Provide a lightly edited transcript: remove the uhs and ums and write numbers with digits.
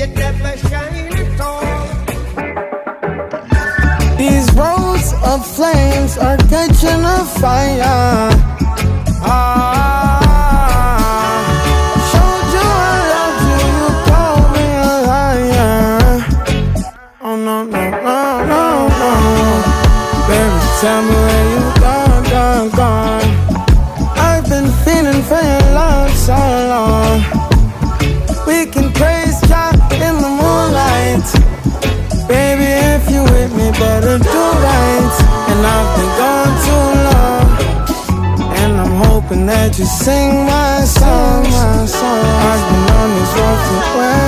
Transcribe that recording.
you never shine at all. These roads of flames are catching a fire. Showed you I loved you, you called me a liar. Oh no, no, no, no, no. Baby, tell me where you gone, gone, gone. I've been feeling for your love so long. We can praise God in the moonlight. Baby, if you with me, better do right. And I've been gone too long, and I'm hoping that you sing my song, my song. I've been on this road for well.